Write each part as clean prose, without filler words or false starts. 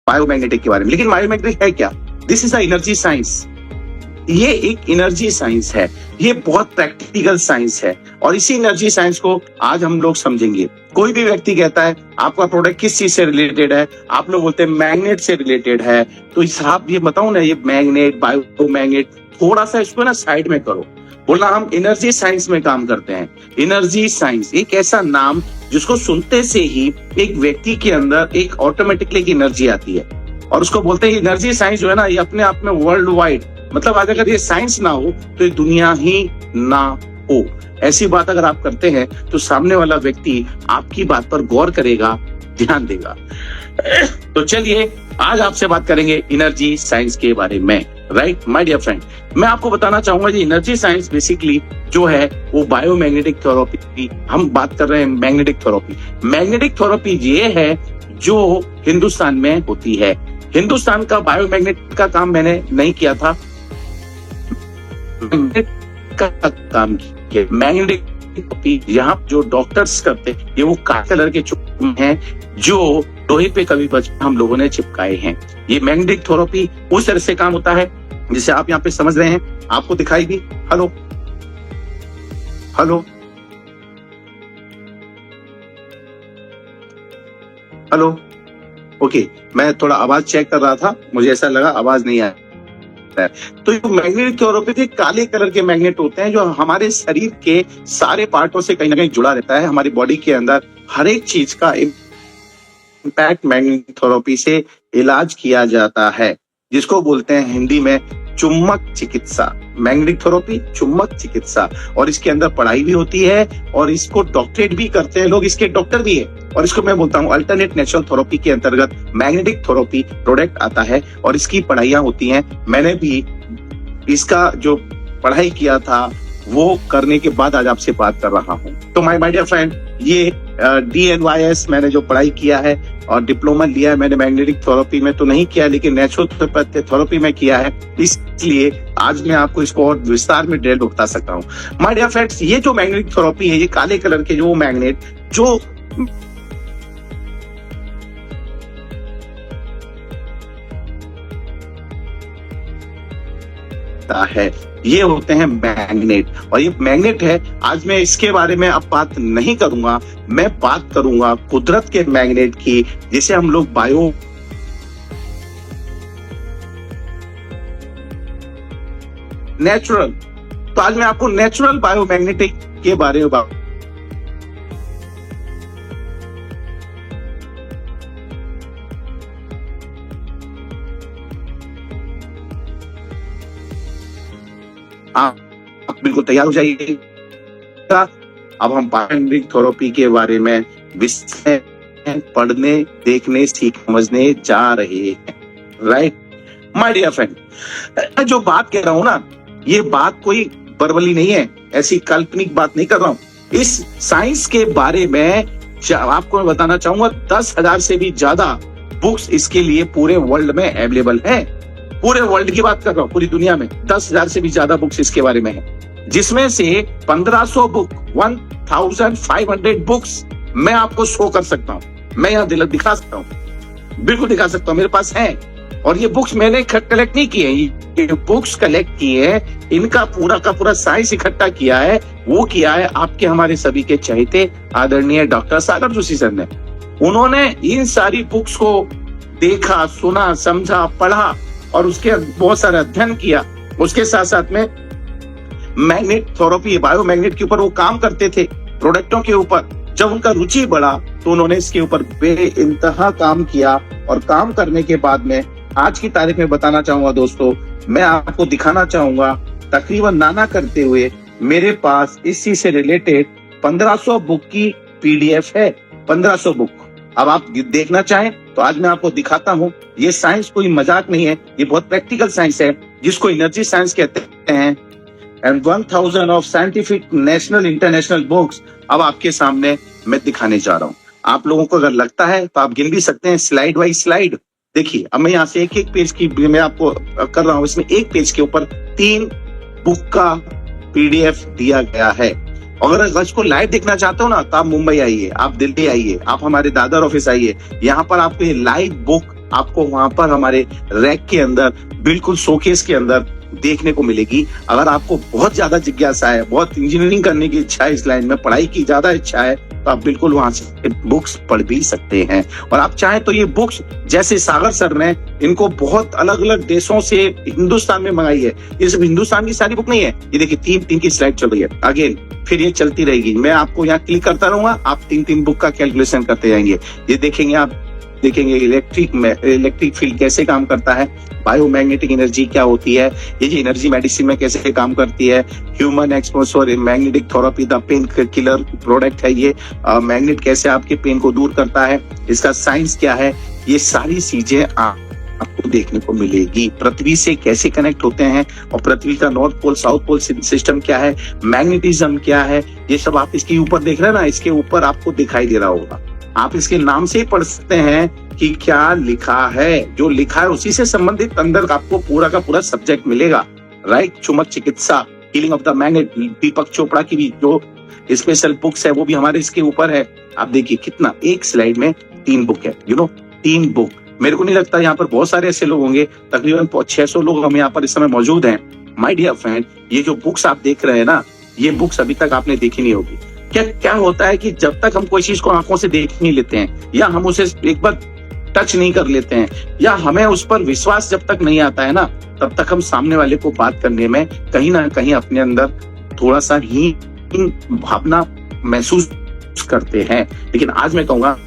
Biomagnetic के बारे में। लेकिन बायोमैग्नेटिक है क्या? This is a energy science. ये एक एनर्जी साइंस है, ये बहुत प्रैक्टिकल साइंस है, और इसी एनर्जी साइंस को आज हम लोग समझेंगे। कोई भी व्यक्ति कहता है आपका प्रोडक्ट किस चीज से रिलेटेड है, आप लोग बोलते हैं मैग्नेट से रिलेटेड है, तो आप ये बताओ ना, ये मैग्नेट, बायोमैग्नेट, थोड़ा सा इसको ना साइड में करो, बोलना हम एनर्जी साइंस में काम करते हैं। एनर्जी साइंस एक ऐसा नाम जिसको सुनते से ही एक व्यक्ति के अंदर एक ऑटोमेटिकली एक एनर्जी आती है, और उसको बोलते हैं एनर्जी साइंस जो है ना, ये अपने आप में वर्ल्ड वाइड, मतलब आज अगर ये साइंस ना हो तो ये दुनिया ही ना हो। ऐसी बात अगर आप करते हैं तो सामने वाला व्यक्ति आपकी बात पर गौर करेगा, ध्यान देगा। तो चलिए आज आपसे बात करेंगे एनर्जी साइंस के बारे में। राइट माय डियर फ्रेंड, मैं आपको बताना चाहूंगा जी, एनर्जी साइंस बेसिकली जो है वो बायोमैग्नेटिक थेरेपी, हम बात कर रहे हैं मैग्नेटिक थेरेपी। मैग्नेटिक थेरेपी ये है जो हिंदुस्तान में होती है। हिंदुस्तान का बायोमैग्नेट का काम मैंने नहीं किया था, का काम किया। मैग्नेटिक थेरेपी यहाँ जो डॉक्टर्स करते हैं, ये वो काले कलर के चुप हैं जो लोहे पे कभी बच हम लोगों ने चिपकाए हैं। ये मैग्नेटिक थेरेपी उस तरह से काम होता है जिसे आप यहाँ पे समझ रहे हैं, आपको दिखाई भी। हेलो हेलो हेलो, ओके, मैं थोड़ा आवाज चेक कर रहा था, मुझे ऐसा लगा आवाज नहीं आया। तो ये मैग्नेटिक थेरेपी काले कलर के मैग्नेट होते हैं जो हमारे शरीर के सारे पार्टों से कहीं ना कहीं जुड़ा रहता है। हमारी बॉडी के अंदर हर एक चीज का इम्पैक्ट मैग्नेटिक थेरेपी से इलाज किया जाता है, जिसको बोलते हैं हिंदी में चुंबक चिकित्सा। मैग्नेटिक थेरेपी चुंबक चिकित्सा, और इसके अंदर पढ़ाई भी होती है और इसको डॉक्टरेट भी करते हैं लोग, इसके डॉक्टर भी है। और इसको मैं बोलता हूँ अल्टरनेट नेचुरल थेरेपी के अंतर्गत मैग्नेटिक थेरेपी प्रोडक्ट आता है और इसकी पढ़ाइयां होती हैं। मैंने भी इसका जो पढ़ाई किया था वो करने के बाद आज आपसे बात कर रहा हूँ। तो माय डियर फ्रेंड, ये DNYS मैंने जो पढ़ाई किया है और डिप्लोमा लिया है मैंने, मैग्नेटिक थेरेपी में तो नहीं किया, लेकिन नेचुरल थेरेपी में किया है, इसलिए आज मैं आपको इसको और विस्तार में डिटेल बता सकता हूँ। माय डियर फ्रेंड्स, ये जो मैग्नेटिक थेरेपी है, ये काले कलर के जो मैग्नेट जो है, ये होते हैं मैग्नेट। और ये मैग्नेट है, आज मैं इसके बारे में अब बात नहीं करूंगा, मैं बात करूंगा कुदरत के मैग्नेट की, जिसे हम लोग बायो नेचुरल। तो आज मैं आपको नेचुरल बायोमैग्नेटिक के बारे में बात आप बिल्कुल तैयार हो जाइएगा। अब हम बायोमैग्नेटिक थेरेपी के बारे में विषय पढ़ने, देखने, समझने जा रहे हैं। राइट माय डियर फ्रेंड, जो बात कह रहा हूं ना, ये बात कोई बरबली नहीं है, ऐसी काल्पनिक बात नहीं कर रहा हूं। इस साइंस के बारे में आपको मैं बताना चाहूंगा 10,000 से भी ज्यादा बुक्स इसके लिए पूरे वर्ल्ड में अवेलेबल है। पूरे वर्ल्ड की बात कर रहा हूँ, पूरी दुनिया में 10,000 से भी ज्यादा बुक्स इसके बारे में है, जिसमें से 1500 बुक 1500 बुक्स मैं आपको शो कर सकता हूँ, मैं यहाँ दिखा सकता हूँ, बिल्कुल दिखा सकता हूँ, मेरे पास है। और ये बुक्स मैंने कलेक्ट नहीं किए, ये बुक्स कलेक्ट किए हैं, इनका पूरा का पूरा साइंस इकट्ठा किया है, वो किया है आपके हमारे सभी के चहेते आदरणीय डॉक्टर सागर जोशी सर ने। उन्होंने इन सारी बुक्स को देखा, सुना, समझा, पढ़ा और उसके बहुत सारा अध्ययन किया। उसके साथ साथ में मैग्नेट थेरेपी, बायोमैग्नेट के ऊपर वो काम करते थे, प्रोडक्टों के ऊपर। जब उनका रुचि बढ़ा तो उन्होंने इसके ऊपर बेइंतहा काम किया, और काम करने के बाद में आज की तारीख में बताना चाहूंगा दोस्तों, मैं आपको दिखाना चाहूंगा तकरीबन नाना करते हुए मेरे पास इसी से रिलेटेड 1500 बुक की PDF है, 1500 बुक। अब आप देखना चाहें तो आज मैं आपको दिखाता हूं। ये साइंस कोई मजाक नहीं है, ये बहुत प्रैक्टिकल साइंस है, जिसको एनर्जी साइंस कहते हैं। And 1000 of scientific national international books अब आपके सामने मैं दिखाने जा रहा हूं। आप लोगों को अगर लगता है तो आप गिन भी सकते हैं स्लाइड बाई स्लाइड। देखिए, अब मैं यहाँ से एक एक पेज की मैं आपको कर रहा हूँ, इसमें एक पेज के ऊपर 3 बुक का PDF दिया गया है। अगर इसको लाइव देखना चाहते हो ना, तो आप मुंबई आइए, आप दिल्ली आइए, आप हमारे दादर ऑफिस आइए, यहाँ पर आपको ये लाइव बुक आपको वहां पर हमारे रैक के अंदर, बिल्कुल शोकेस के अंदर देखने को मिलेगी। अगर आपको बहुत ज्यादा जिज्ञासा है, बहुत इंजीनियरिंग करने की इच्छा है, इस लाइन में पढ़ाई की ज्यादा इच्छा है, तो आप बिल्कुल वहां से बुक्स पढ़ भी सकते हैं। और आप चाहें तो ये बुक्स, जैसे सागर सर ने इनको बहुत अलग अलग देशों से हिंदुस्तान में मंगाई है, ये सिर्फ हिंदुस्तान की सारी बुक नहीं है। ये देखिए 3 की स्लाइड चल रही है, अगेन फिर ये चलती रहेगी। मैं आपको यहाँ क्लिक करता रहूंगा, आप 3 बुक का कैलकुलेशन करते जाएंगे। ये देखेंगे, आप देखेंगे इलेक्ट्रिक फील्ड कैसे काम करता है, बायोमैग्नेटिक एनर्जी क्या होती है, ये जो एनर्जी मेडिसिन में कैसे काम करती है, human exposure magnetic therapy the pain killer product है, ये मैग्नेट कैसे आपके पेन को दूर करता है, इसका साइंस क्या है, ये सारी चीजें आपको देखने को मिलेगी। पृथ्वी से कैसे कनेक्ट होते हैं और पृथ्वी का north pole south pole system क्या है, मैग्नेटिज्म क्या है, ये सब आप इसके ऊपर देख रहे हैं ना, इसके ऊपर आपको दिखाई दे रहा होगा। आप इसके नाम से ही पढ़ सकते हैं कि क्या लिखा है, जो लिखा है उसी से संबंधित अंदर आपको पूरा का पूरा सब्जेक्ट मिलेगा। राइट, चुंबक चिकित्सा, हीलिंग ऑफ द मैग्नेट, दीपक चोपड़ा की भी जो स्पेशल बुक्स है वो भी हमारे इसके ऊपर है। आप देखिए कितना, एक स्लाइड में 3 बुक है, 3 बुक। मेरे को नहीं लगता यहाँ पर बहुत सारे ऐसे लोग होंगे, तकरीबन 600 लोग हम यहाँ पर इस समय मौजूद हैं। माय डियर फ्रेंड, ये जो बुक्स आप देख रहे हैं ना, ये बुक्स अभी तक आपने देखी नहीं होगी। क्या होता है कि जब तक हम कोई चीज को आंखों से देख नहीं लेते हैं, या हम उसे एक बार टच नहीं कर लेते हैं, या हमें उस पर विश्वास जब तक नहीं आता है ना, तब तक हम सामने वाले को बात करने में कहीं ना कहीं अपने अंदर थोड़ा सा ही भावना महसूस करते हैं। लेकिन आज मैं कहूंगा,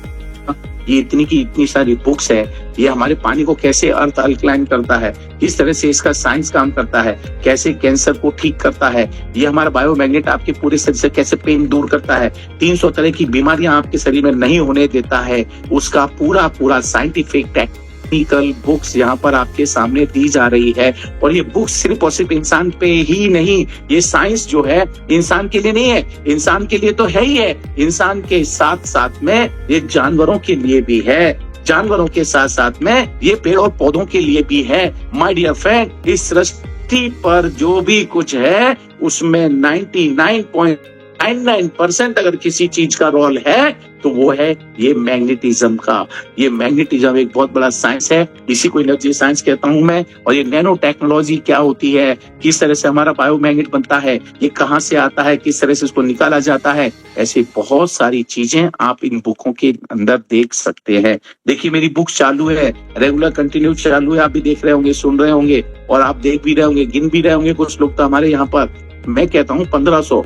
ये इतनी सारी बुक्स है, ये हमारे पानी को कैसे अर्थ अल्कलाइन करता है, किस तरह से इसका साइंस काम करता है, कैसे कैंसर को ठीक करता है, ये हमारा बायोमैग्नेट आपके पूरे शरीर से कैसे पेन दूर करता है, 300 तरह की बीमारियां आपके शरीर में नहीं होने देता है, उसका पूरा साइंटिफिक टेक्निकल बुक्स यहाँ पर आपके सामने दी जा रही है। और ये बुक्स सिर्फ और सिर्फ इंसान पे ही नहीं, ये साइंस जो है इंसान के लिए नहीं है, इंसान के लिए तो है ही है, इंसान के साथ साथ में ये जानवरों के लिए भी है, जानवरों के साथ साथ में ये पेड़ और पौधों के लिए भी है। माय डियर फ्रेंड, इस सृष्टि पर जो भी कुछ है उसमें 99.99% अगर किसी चीज का रोल है तो वो है ये मैग्नेटिज्म का। ये मैग्नेटिज्म एक बहुत बड़ा साइंस है, इसी को एनर्जी साइंस कहता हूं मैं। और ये नैनो टेक्नोलॉजी क्या होती है, किस तरह से हमारा बायोमैग्नेट बनता है, ये कहां से आता है, किस तरह से इसको निकाला जाता है, ऐसी बहुत सारी चीजें आप इन बुकों के अंदर देख सकते हैं। देखिए मेरी बुक चालू है, रेगुलर कंटिन्यू चालू है, आप भी देख रहे होंगे, सुन रहे होंगे, और आप देख भी रहे होंगे, गिन भी रहे होंगे कुछ लोग तो हमारे यहाँ पर। मैं कहता हूँ 1500,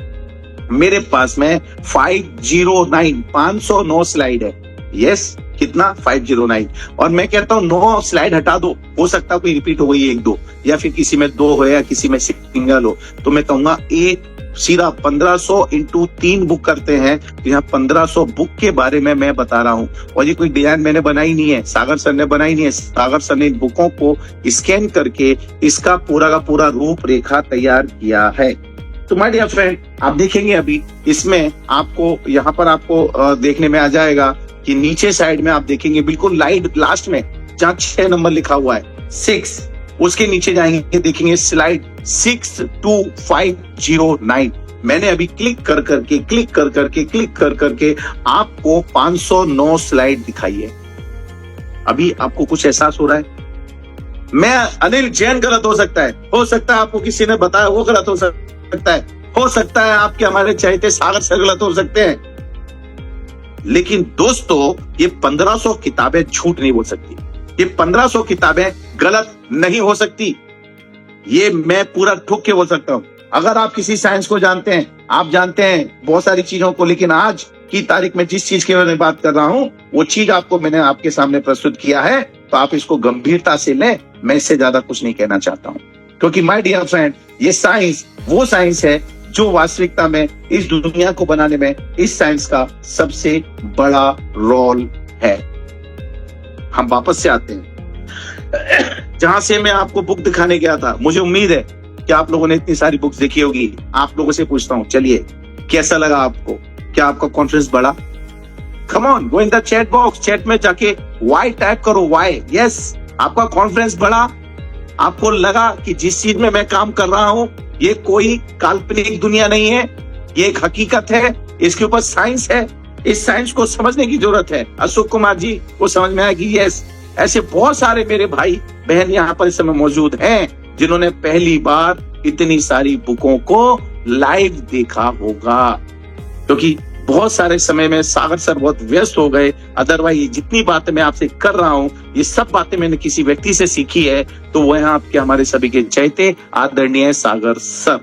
मेरे पास में 509 स्लाइड है। यस, कितना 509। और मैं कहता हूँ 9 स्लाइड हटा दो, हो सकता है कोई रिपीट हो गई 1-2, या फिर किसी में 2 हो या किसी में सिंगल हो, तो मैं कहूंगा एक सीधा 1500 इंटू 3 बुक करते हैं। तो यहाँ 1500 बुक के बारे में मैं बता रहा हूँ। और ये कोई डिजाइन मैंने बनाई नहीं है, सागर सर ने बनाई नहीं है, सागर सर ने इन बुकों को स्कैन करके इसका पूरा का पूरा रूपरेखा तैयार किया है। तो माय डियर फ्रेंड, आप देखेंगे अभी इसमें आपको यहाँ पर आपको देखने में आ जाएगा कि नीचे साइड में आप देखेंगे बिल्कुल लाइट लास्ट में जहाँ 6 नंबर लिखा हुआ है 6, उसके नीचे जाएंगे देखेंगे स्लाइड 62509। मैंने अभी क्लिक कर करके आपको 509 स्लाइड दिखाई है। अभी आपको कुछ एहसास हो रहा है? मैं अनिल जैन गलत हो सकता है आपको किसी ने बताया वो गलत हो सकता है आपके हमारे चाहते सागर से गलत हो सकते हैं, लेकिन दोस्तों ये 1500 किताबें झूठ नहीं बोल सकती, ये 1500 किताबें गलत नहीं हो सकती, ये मैं पूरा ठोक के बोल सकता हूं। अगर आप किसी साइंस को जानते हैं, आप जानते हैं बहुत सारी चीजों को, लेकिन आज की तारीख में जिस चीज के बारे में बात कर रहा हूं वो चीज आपको मैंने आपके सामने प्रस्तुत किया है, तो आप इसको गंभीरता से लें। मैं इससे ज्यादा कुछ नहीं कहना चाहता हूं, क्योंकि माय डियर फ्रेंड, ये साइंस वो साइंस है जो वास्तविकता में इस दुनिया को बनाने में इस साइंस का सबसे बड़ा रोल है। हम वापस से आते हैं जहां से मैं आपको बुक दिखाने गया था। मुझे उम्मीद है कि आप लोगों ने इतनी सारी बुक्स देखी होगी। आप लोगों से पूछता हूं, चलिए कैसा लगा आपको? क्या आपका कॉन्फिडेंस बढ़ा? Come on, go in the chat box, chat में जाके वाई टाइप करो, वाई। यस, आपका कॉन्फिडेंस बढ़ा? आपको लगा कि जिस चीज में मैं काम कर रहा हूं ये कोई काल्पनिक दुनिया नहीं है, ये एक हकीकत है, इसके ऊपर साइंस है, इस साइंस को समझने की जरूरत है। अशोक कुमार जी को समझ में आया कि यस, ऐसे बहुत सारे मेरे भाई बहन यहाँ पर इस समय मौजूद हैं जिन्होंने पहली बार इतनी सारी बुकों को लाइव देखा होगा, क्योंकि बहुत सारे समय में सागर सर बहुत व्यस्त हो गए। अदरवाइज जितनी बातें मैं आपसे कर रहा हूं ये सब बातें मैंने किसी व्यक्ति से सीखी है, तो वह आपके हमारे सभी के चैते आदरणीय सागर सर।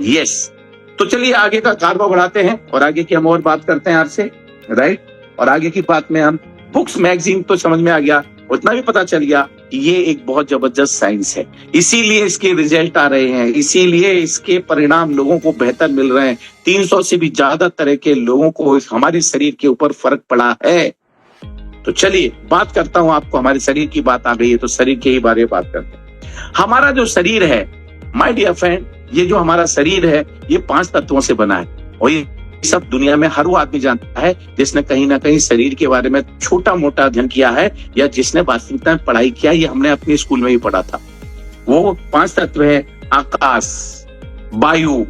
यस, तो चलिए आगे का कारवा बढ़ाते हैं और आगे की हम और बात करते हैं आपसे, राइट। और आगे की बात में हम बुक्स मैगजीन तो समझ में आ गया, उतना भी पता चल गया कि ये एक बहुत जबरदस्त साइंस है, इसीलिए इसके रिजल्ट आ रहे हैं, इसीलिए इसके परिणाम लोगों को बेहतर मिल रहे हैं। 300 से भी ज्यादा तरह के लोगों को हमारे शरीर के ऊपर फर्क पड़ा है। तो चलिए बात करता हूं, आपको हमारे शरीर की बात आ गई है तो शरीर के ही बारे में बात करते हैं। हमारा जो शरीर है माय डियर फ्रेंड, ये जो हमारा शरीर है ये 5 तत्वों से बना है, और ये सब दुनिया में हर वो आदमी जानता है जिसने कहीं ना कहीं शरीर के बारे में छोटा मोटा अध्ययन किया है या जिसने वास्तविकता में पढ़ाई किया। ये हमने अपने स्कूल में ही पढ़ा था। वो 5 तत्व है आकाश, वायु,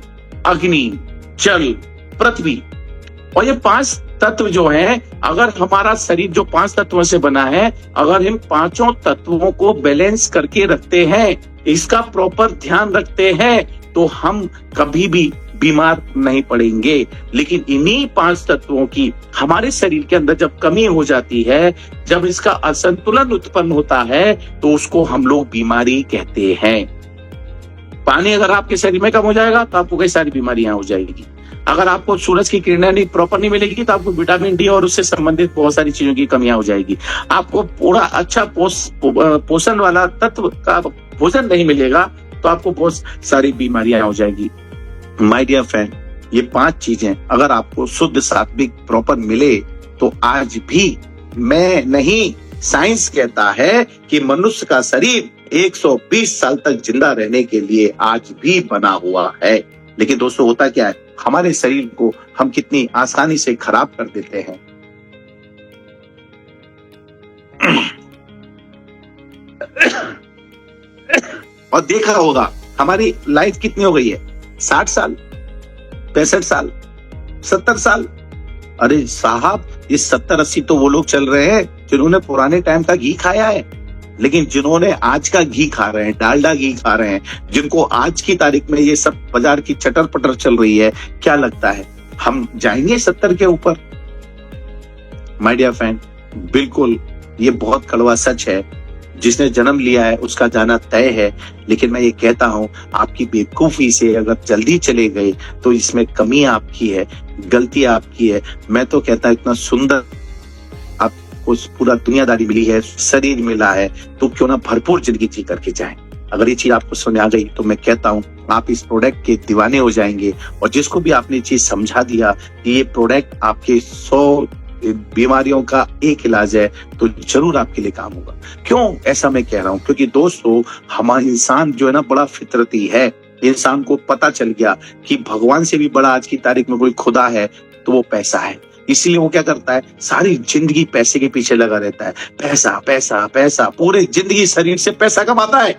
अग्नि, जल, पृथ्वी। और ये 5 तत्व जो है, अगर हमारा शरीर जो 5 तत्वों से बना है, अगर इन 5 तत्वों को बैलेंस करके रखते हैं, इसका प्रॉपर ध्यान रखते हैं, तो हम कभी भी बीमार नहीं पड़ेंगे। लेकिन इन्हीं 5 तत्वों की हमारे शरीर के अंदर जब कमी हो जाती है, जब इसका असंतुलन उत्पन्न होता है, तो उसको हम लोग बीमारी कहते हैं। पानी अगर आपके शरीर में कम हो जाएगा तो आपको कई सारी बीमारियां हो जाएगी। अगर आपको सूरज की किरणें प्रॉपर नहीं मिलेगी तो आपको विटामिन डी और उससे संबंधित बहुत सारी चीजों की कमियां हो जाएगी। आपको पूरा अच्छा पोषण वाला तत्व का भोजन नहीं मिलेगा तो आपको बहुत सारी बीमारियां हो जाएगी। माय डियर फ्रेंड, ये 5 चीजें अगर आपको शुद्ध सात्विक प्रॉपर मिले तो आज भी मैं नहीं, साइंस कहता है कि मनुष्य का शरीर 120 साल तक जिंदा रहने के लिए आज भी बना हुआ है। लेकिन दोस्तों होता क्या है, हमारे शरीर को हम कितनी आसानी से खराब कर देते हैं। और देखा होगा हमारी लाइफ कितनी हो गई है, 60 साल, 65 साल, 70 साल। अरे साहब, ये 70-80 तो वो लोग चल रहे हैं जिन्होंने पुराने टाइम का घी खाया है, लेकिन जिन्होंने आज का घी खा रहे हैं, डालडा घी खा रहे हैं, जिनको आज की तारीख में ये सब बाजार की चटर पटर चल रही है, क्या लगता है हम जाएंगे 70 के ऊपर? माय डियर फ्रेंड, बिल्कुल ये बहुत कड़वा सच है। जिसने जन्म लिया है उसका जाना तय है। लेकिन मैं ये कहता हूं, आपकी बेवकूफी से अगर जल्दी चले गए तो इसमें कमी आपकी है, गलती आपकी है। मैं तो कहता इतना सुंदर आपको पूरा दुनियादारी मिली है, शरीर मिला है, तो क्यों ना भरपूर जिंदगी जी करके जाएं। अगर ये चीज आपको समझ आ गई तो मैं कहता हूं आप इस प्रोडक्ट के दीवाने हो जाएंगे। और जिसको भी आपने चीज समझा दिया कि ये प्रोडक्ट आपके 100 बीमारियों का एक इलाज है, तो जरूर आपके लिए काम होगा। क्यों ऐसा मैं कह रहा हूं? क्योंकि दोस्तों हमारा इंसान जो है ना बड़ा फितरती है। इंसान को पता चल गया कि भगवान से भी बड़ा आज की तारीख में कोई खुदा है तो वो पैसा है। इसलिए वो क्या करता है, सारी जिंदगी पैसे के पीछे लगा रहता है। पैसा पैसा पैसा, पूरे जिंदगी शरीर से पैसा कमाता है।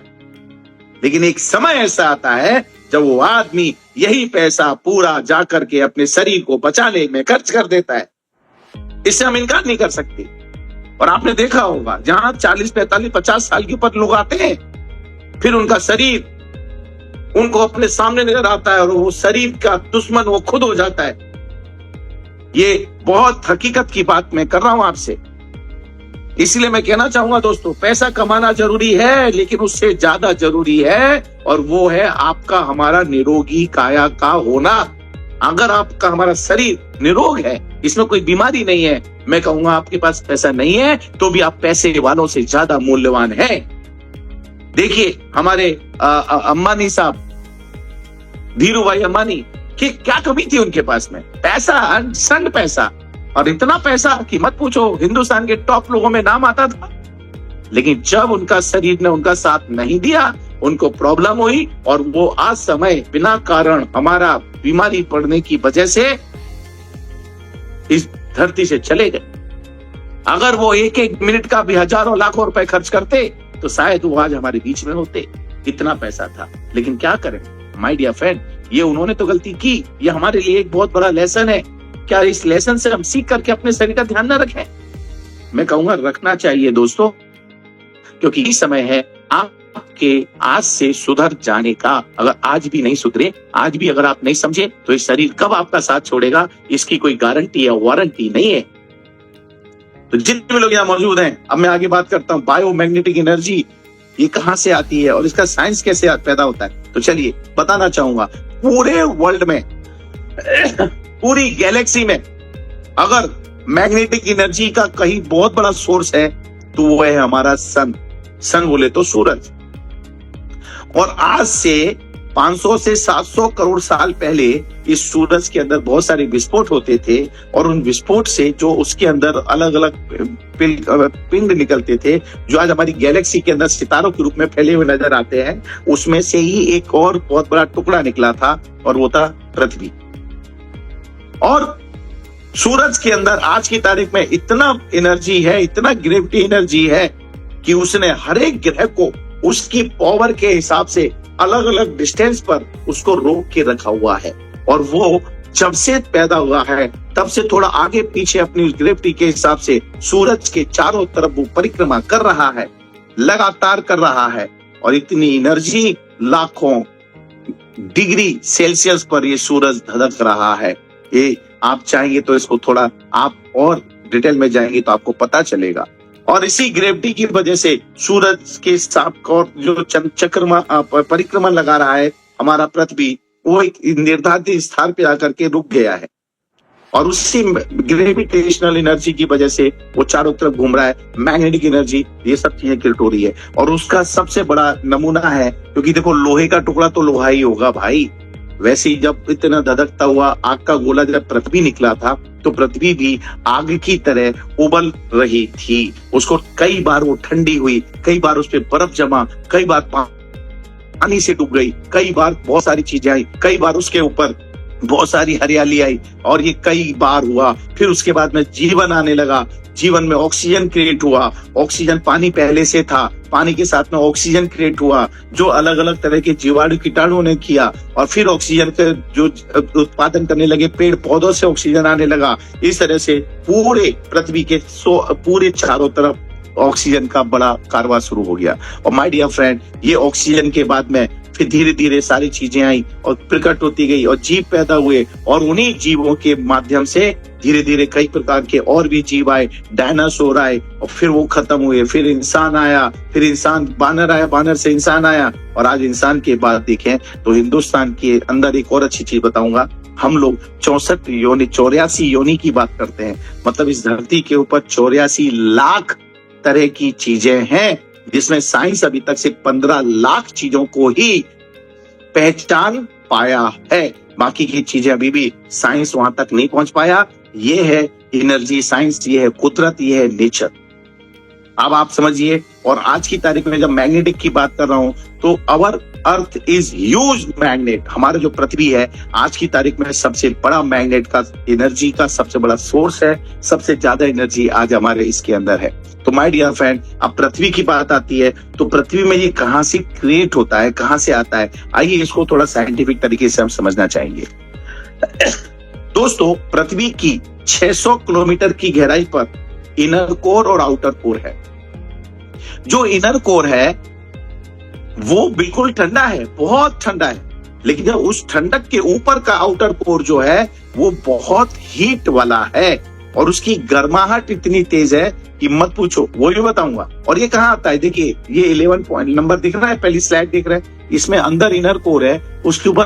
लेकिन एक समय ऐसा आता है जब वो आदमी यही पैसा पूरा जाकर के अपने शरीर को बचाने में खर्च कर देता है। इससे हम इनकार नहीं कर सकते। और आपने देखा होगा जहां 40, 45, 50 साल के ऊपर लोग आते हैं, फिर उनका शरीर उनको अपने सामने नजर आता है और वो शरीर का दुश्मन वो खुद हो जाता है। ये बहुत हकीकत की बात मैं कर रहा हूं आपसे। इसलिए मैं कहना चाहूंगा दोस्तों, पैसा कमाना जरूरी है, लेकिन उससे ज्यादा जरूरी है और वो है आपका हमारा निरोगी काया का होना। अगर आपका हमारा शरीर निरोग है, इसमें कोई बीमारी नहीं है, मैं कहूंगा आपके पास पैसा नहीं है तो भी आप पैसे वालों से ज्यादा मूल्यवान हैं। देखिए हमारे अंबानी साहब, धीरू भाई अंबानी, कि क्या कमी थी उनके पास में? पैसा, संड पैसा, और इतना पैसा कि मत पूछो, हिंदुस्तान के टॉप लोगों में नाम आता था। लेकिन जब उनका शरीर ने उनका साथ नहीं दिया, उनको प्रॉब्लम हुई और वो आज समय बिना कारण हमारा बीमारी पड़ने की वजह से इस धरती से चले गए। अगर वो एक एक मिनट का भी हजारों लाखों रुपए खर्च करते तो शायद वो आज हमारे बीच में होते। इतना पैसा था। लेकिन क्या करें माय डियर फ्रेंड, ये उन्होंने तो गलती की। ये हमारे लिए एक बहुत बड़ा लेसन है। क्या इस लेसन से हम सीख करके अपने शरीर का ध्यान न रखें? मैं कहूंगा रखना चाहिए दोस्तों। क्योंकि ये समय है आपके आज से सुधर जाने का। अगर आज भी नहीं सुधरे, आज भी अगर आप नहीं समझे, तो ये शरीर कब आपका साथ छोड़ेगा, इसकी कोई गारंटी या वारंटी नहीं है। तो जितने भी लोग यहाँ मौजूद हैं, अब मैं आगे बात करता हूँ बायोमैग्नेटिक एनर्जी ये कहां से आती है और इसका साइंस कैसे पैदा होता है। तो चलिए बताना चाहूंगा, पूरे वर्ल्ड में पूरी गैलेक्सी में अगर मैग्नेटिक एनर्जी का कहीं बहुत बड़ा सोर्स है तो वो है हमारा सन बोले तो सूरज। और आज से 500 से 700 करोड़ साल पहले इस सूरज के अंदर बहुत सारे विस्फोट होते थे और उन विस्फोट से जो उसके अंदर अलग अलग पिंड निकलते थे, जो आज हमारी गैलेक्सी के अंदर सितारों के रूप में फैले हुए नजर आते हैं, उसमें से ही एक और बहुत बड़ा टुकड़ा निकला था और वो था पृथ्वी। और सूरज के अंदर आज की तारीख में इतना एनर्जी है, इतना ग्रेविटी एनर्जी है कि उसने हर एक ग्रह को उसकी पावर के हिसाब से अलग अलग डिस्टेंस पर उसको रोक के रखा हुआ है। और वो जब से पैदा हुआ है तब से थोड़ा आगे पीछे अपनी उस ग्रेविटी के हिसाब से सूरज के चारों तरफ वो परिक्रमा कर रहा है, लगातार कर रहा है। और इतनी एनर्जी, लाखों डिग्री सेल्सियस पर ये सूरज धधक रहा है। ये आप चाहेंगे तो इसको थोड़ा आप और डिटेल में जाएंगे तो आपको पता चलेगा। और इसी ग्रेविटी की वजह से सूरज के साथ और जो परिक्रमा लगा रहा है हमारा पृथ्वी, वो एक निर्धारित स्थान पे आकर के रुक गया है। और उसी ग्रेविटेशनल एनर्जी की वजह से वो चारों तरफ घूम रहा है। मैग्नेटिक एनर्जी, ये सब चीजें क्रिएट हो रही है। और उसका सबसे बड़ा नमूना है, क्योंकि देखो लोहे का टुकड़ा तो लोहा ही होगा भाई। वैसे ही जब इतना धधकता हुआ आग का गोला जब पृथ्वी निकला था तो पृथ्वी भी आग की तरह उबल रही थी। उसको कई बार वो ठंडी हुई, कई बार उस पर बर्फ जमा, कई बार पानी से डूब गई, कई बार बहुत सारी चीजें आई, कई बार उसके ऊपर बहुत सारी हरियाली आई। और ये कई बार हुआ। फिर उसके बाद में जीवन आने लगा। जीवन में ऑक्सीजन क्रिएट हुआ। ऑक्सीजन, पानी पहले से था, पानी के साथ में ऑक्सीजन क्रिएट हुआ, जो अलग अलग तरह के जीवाणु कीटाणुओं ने किया। और फिर ऑक्सीजन का जो उत्पादन करने लगे, पेड़ पौधों से ऑक्सीजन आने लगा। इस तरह से पूरे पृथ्वी के पूरे चारों तरफ ऑक्सीजन का बड़ा कारवां शुरू हो गया। और माय डियर फ्रेंड, ये ऑक्सीजन के बाद में फिर धीरे धीरे सारी चीजें आई और प्रकट होती गई और जीव पैदा हुए। और उन्हीं जीवों के माध्यम से धीरे धीरे कई प्रकार के और भी जीव आए, डायनासोर आए और फिर वो खत्म हुए। फिर इंसान आया, फिर इंसान, बानर आया, बानर से इंसान आया। और आज इंसान के बाद देखें तो हिंदुस्तान के अंदर एक और अच्छी चीज बताऊंगा, हम लोग 84 योनि की बात करते हैं। मतलब इस धरती के ऊपर 84 लाख तरह की चीजें हैं, जिसमें साइंस अभी तक सिर्फ 15 लाख चीजों को ही पहचान पाया है। बाकी की चीजें अभी भी साइंस वहां तक नहीं पहुंच पाया। ये है एनर्जी साइंस, ये है कुदरत, ये है नेचर। अब आप समझिए। और आज की तारीख में जब मैग्नेटिक की बात कर रहा हूं तो अवर अर्थ इज ह्यूज मैग्नेट। हमारा जो पृथ्वी है आज की तारीख में सबसे बड़ा मैग्नेट का एनर्जी का सबसे बड़ा सोर्स है। सबसे ज्यादा एनर्जी आज हमारे इसके अंदर है। तो माय डियर फ्रेंड, अब पृथ्वी की बात आती है तो पृथ्वी में ये कहां से क्रिएट होता है, कहां से आता है, आइए इसको थोड़ा साइंटिफिक तरीके से हम समझना चाहेंगे। दोस्तों, पृथ्वी की 600 किलोमीटर की गहराई पर इनर कोर और आउटर कोर है। जो इनर कोर है वो बिल्कुल ठंडा है, बहुत ठंडा है। लेकिन जब उस ठंडक के ऊपर का आउटर कोर जो है वो बहुत हीट वाला है और उसकी गर्माहट इतनी तेज है कि मत पूछो, वो भी बताऊंगा। और ये कहाँ आता है, देखिए ये 11 पॉइंट नंबर दिख रहा है, पहली स्लाइड दिख रहा है, इसमें अंदर इनर कोर है, उसके ऊपर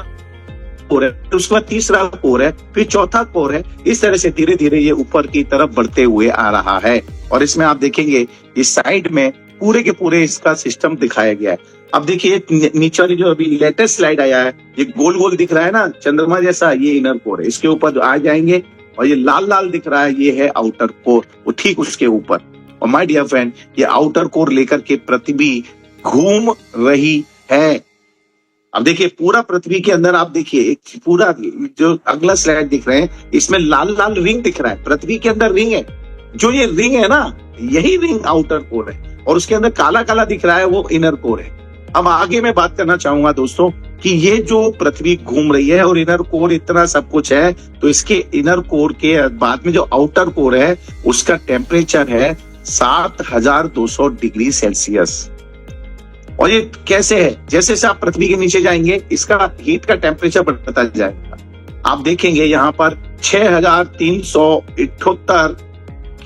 कोर है, उसके बाद तीसरा कोर है, फिर चौथा कोर है। इस तरह से धीरे धीरे ये ऊपर की तरफ बढ़ते हुए आ रहा है। और इसमें आप देखेंगे इस साइड में पूरे के पूरे इसका सिस्टम दिखाया गया है। अब देखिए नीचे वाली जो अभी लेटेस्ट स्लाइड आया है, ये गोल गोल दिख रहा है ना चंद्रमा जैसा, ये इनर कोर है। इसके ऊपर जो आ जाएंगे और ये लाल लाल दिख रहा है, ये है आउटर कोर, वो ठीक उसके ऊपर। और माय डियर फ्रेंड, ये आउटर कोर लेकर के पृथ्वी घूम रही है। अब देखिए पूरा पृथ्वी के अंदर आप देखिए एक पूरा जो अगला स्लाइड दिख रहे हैं, इसमें लाल लाल रिंग दिख रहा है, पृथ्वी के अंदर रिंग है। जो ये रिंग है ना, यही रिंग आउटर कोर है और उसके अंदर काला काला दिख रहा है, वो इनर कोर है। अब आगे मैं बात करना चाहूंगा दोस्तों कि ये जो पृथ्वी घूम रही है और इनर कोर इतना सब कुछ है, तो इसके इनर कोर के बाद में जो आउटर कोर है उसका टेम्परेचर है 7200 डिग्री सेल्सियस। और ये कैसे है? जैसे जैसे आप पृथ्वी के नीचे जाएंगे इसका हीट का टेम्परेचर बढ़ता जाएगा। आप देखेंगे यहाँ पर 6378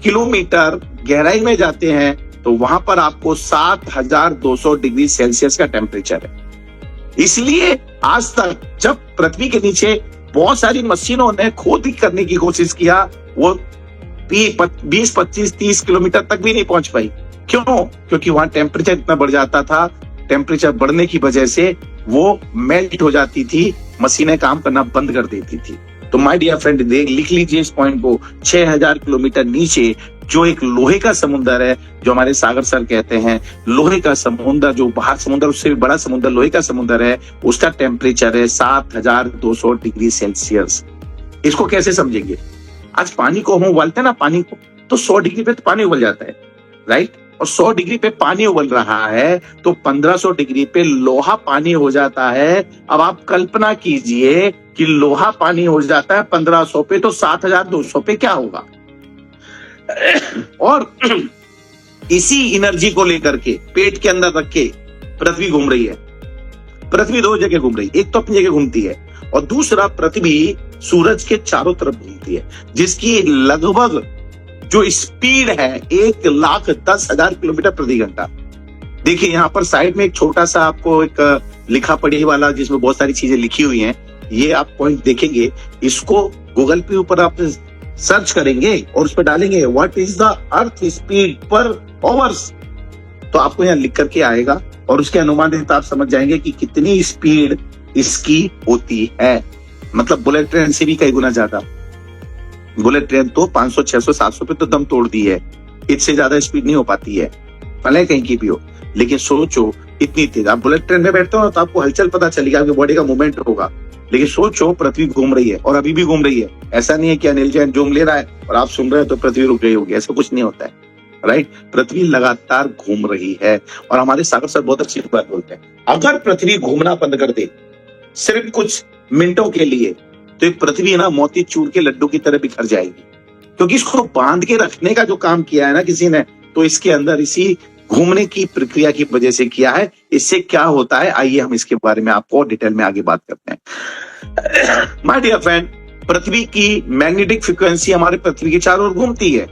किलोमीटर गहराई में जाते हैं तो वहां पर आपको 7200 डिग्री सेल्सियस का टेम्परेचर है। इसलिए आज तक जब पृथ्वी के नीचे बहुत सारी मशीनों ने खोद करने की कोशिश किया, वो 20, 25, 30 किलोमीटर तक भी नहीं पहुंच पाई। क्यों? क्योंकि वहां टेम्परेचर इतना बढ़ जाता था। टेम्परेचर बढ़ने की वजह से वो मेल्ट हो जाती थी, मशीनें काम करना बंद कर देती थी। तो माय डियर फ्रेंड, लिख लीजिए इस पॉइंट को। 6000 किलोमीटर नीचे जो एक लोहे का समुद्र है, जो हमारे सागर सर कहते हैं लोहे का समुद्र, जो बाहर समुद्र उससे भी बड़ा समुद्र लोहे का समुद्र है, उसका टेम्परेचर है 7200 डिग्री सेल्सियस। इसको कैसे समझेंगे? आज पानी को हम उबालते हैं ना, पानी को, तो 100 डिग्री पे तो पानी उबल जाता है, राइट? और 100 डिग्री पे पानी उबल रहा है तो 1500 डिग्री पे लोहा पानी हो जाता है। अब आप कल्पना कीजिए कि लोहा पानी हो जाता है 1500 पे, तो 7200 पे क्या होगा? और इसी एनर्जी को लेकर के पेट के अंदर रख के पृथ्वी घूम रही है। पृथ्वी दो जगह घूम रही है, एक तो अपनी जगह घूमती है और दूसरा पृथ्वी सूरज के चारों तरफ घूमती है, जिसकी लगभग जो स्पीड है 1,10,000 किलोमीटर प्रति घंटा। देखिए यहाँ पर साइड में एक छोटा सा आपको एक लिखा पढ़ी वाला जिसमें बहुत सारी चीजें लिखी हुई हैं, ये आप पॉइंट देखेंगे। इसको गूगल पे ऊपर आप सर्च करेंगे और उस पर डालेंगे what is the earth speed पर आवर्स, तो आपको यहाँ लिख करके आएगा और उसके अनुमानित आप समझ जाएंगे कि कितनी स्पीड इसकी होती है। मतलब बुलेट ट्रेन से भी कई गुना ज्यादा। बुलेट ट्रेन तो 500, 600, 700 पे तो दम तोड़ दी है, इससे ज्यादा स्पीड नहीं हो पाती है, भले कहीं की भी हो। लेकिन सोचो इतनी तेज, आप बुलेट ट्रेन में बैठते हो तो आपको हलचल पता चलेगा, आपकी बॉडी का मूवमेंट होगा। लेकिन सोचो पृथ्वी घूम रही है और अभी भी घूम रही है। ऐसा नहीं है कि अनिल जैन जोम ले रहा है और आप सुन रहे हो तो पृथ्वी रुक गई होगी, ऐसा कुछ नहीं होता है, राइट? पृथ्वी लगातार घूम रही है। और हमारे सागर सर बहुत अच्छी बात बोलते हैं, अगर पृथ्वी घूमना बंद कर दे सिर्फ कुछ मिनटों के लिए तो ये पृथ्वी ना मोतीचूर के लड्डू की तरह बिखर जाएगी। क्योंकि इसको बांध के रखने का जो काम किया है ना किसी ने, तो इसके अंदर इसी घूमने की प्रक्रिया की वजह से किया है। इससे क्या होता है, आइए हम इसके बारे में आपको डिटेल में आगे बात करते हैं। माय डियर फ्रेंड, पृथ्वी की मैग्नेटिक फ्रीक्वेंसी हमारे पृथ्वी के चारों ओर घूमती है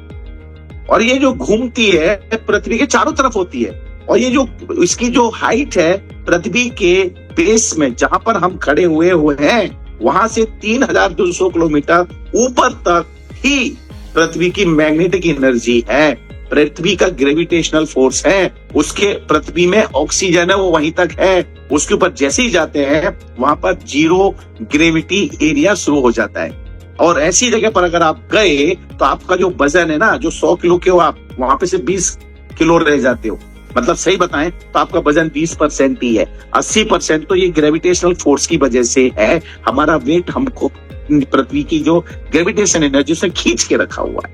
और ये जो घूमती है पृथ्वी के चारों तरफ होती है। और ये जो इसकी जो हाइट है पृथ्वी के बेस में जहां पर हम खड़े हुए हैं वहां से 3200 किलोमीटर ऊपर तक ही पृथ्वी की मैग्नेटिक एनर्जी है, पृथ्वी का ग्रेविटेशनल फोर्स है, उसके पृथ्वी में ऑक्सीजन है वो वहीं तक है। उसके ऊपर जैसे ही जाते हैं वहां पर जीरो ग्रेविटी एरिया शुरू हो जाता है। और ऐसी जगह पर अगर आप गए तो आपका जो वजन है ना, जो 100 किलो के हो आप, वहां पे से 20 किलो रह जाते हो। मतलब सही बताएं तो आपका वजन 20% ही है, 80% तो ये ग्रेविटेशनल फोर्स की वजह से है। हमारा वेट हमको पृथ्वी की जो ग्रेविटेशन एनर्जी से खींच के रखा हुआ है।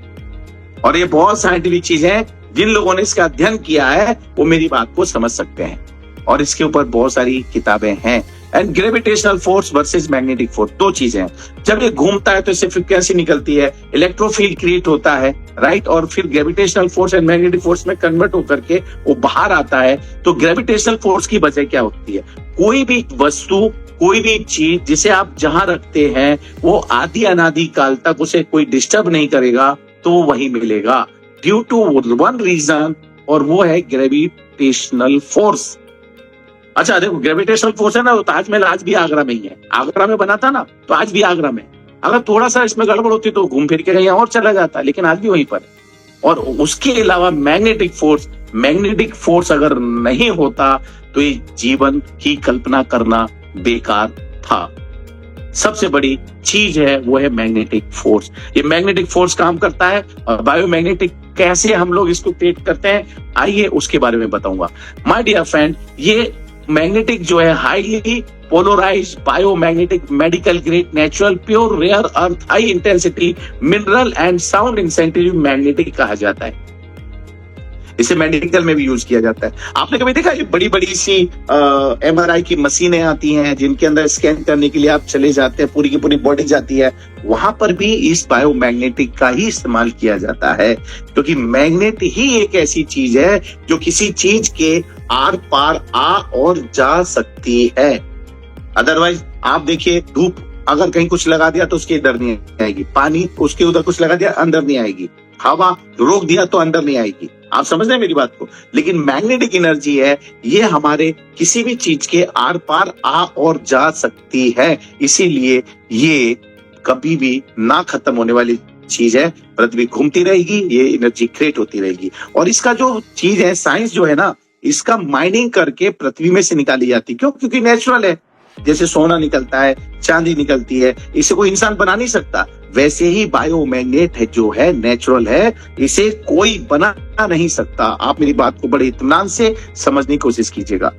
और ये बहुत साइंटिफिक चीज है, जिन लोगों ने इसका अध्ययन किया है वो मेरी बात को समझ सकते हैं। और इसके ऊपर बहुत सारी किताबें हैं। And gravitational force versus magnetic force, दो चीजें हैं। जब ये घूमता है तो इससे फ्रीक्वेंसी निकलती है, इलेक्ट्रोफील्ड क्रिएट होता है, राइट? और फिर gravitational force and magnetic force में कन्वर्ट होकर के वो बाहर आता है। तो ग्रेविटेशनल फोर्स की वजह क्या होती है? कोई भी वस्तु, कोई भी चीज जिसे आप जहां रखते हैं वो आदि अनादि काल तक उसे कोई डिस्टर्ब नहीं करेगा तो वो वही मिलेगा, ड्यू टू वन रीजन, और वो है ग्रेविटेशनल फोर्स। अच्छा देखो, ग्रेविटेशनल फोर्स है ना, वो ताजमहल आज भी आगरा में ही है। आगरा में बना था ना, तो आज भी आगरा में। अगर थोड़ा सा इसमें गड़बड़ होती तो घूम फिर के कहीं और चला जाता, लेकिन आज भी वहीं पर। और उसके अलावा मैग्नेटिक फोर्स अगर नहीं होता तो ये जीवन की कल्पना करना बेकार था। सबसे बड़ी चीज है वो है मैग्नेटिक फोर्स। ये मैग्नेटिक फोर्स काम करता है और बायोमैग्नेटिक कैसे हम लोग इसको क्रिएट करते हैं, आइए उसके बारे में बताऊंगा। माय डियर फ्रेंड, ये मैग्नेटिक जो है highly polarized biomagnetic medical grade natural pure rare earth high intensity mineral and sound insensitive magnetic कहा जाता है। इसे मेडिकल में भी यूज किया जाता है। आपने कभी देखा ये बड़ी बड़ी सी MRI की मशीनें आती हैं जिनके अंदर स्कैन करने के लिए आप चले जाते हैं, पूरी की पूरी बॉडी जाती है, वहां पर भी इस बायोमैग्नेटिक का ही इस्तेमाल किया जाता है, क्योंकि मैग्नेट ही एक ऐसी चीज है जो किसी चीज के आर पार आ और जा सकती है। अदरवाइज आप देखिए, धूप अगर कहीं कुछ लगा दिया तो उसके इधर नहीं आएगी, पानी उसके उधर कुछ लगा दिया अंदर नहीं आएगी, हवा रोक दिया तो अंदर नहीं आएगी। आप समझ रहे हैं मेरी बात को? लेकिन मैग्नेटिक एनर्जी है, ये हमारे किसी भी चीज के आर पार आ और जा सकती है, इसीलिए ये कभी भी ना खत्म होने वाली चीज है। पृथ्वी घूमती रहेगी, ये एनर्जी क्रिएट होती रहेगी। और इसका जो चीज है, साइंस जो है ना, इसका माइनिंग करके पृथ्वी में से निकाली जाती है। क्यों? क्योंकि नेचुरल है। जैसे सोना निकलता है, चांदी निकलती है, इसे कोई इंसान बना नहीं सकता, वैसे ही बायोमैग्नेट है जो है नेचुरल है, इसे कोई बना नहीं सकता। आप मेरी बात को बड़े इत्मीनान से समझने की कोशिश कीजिएगा।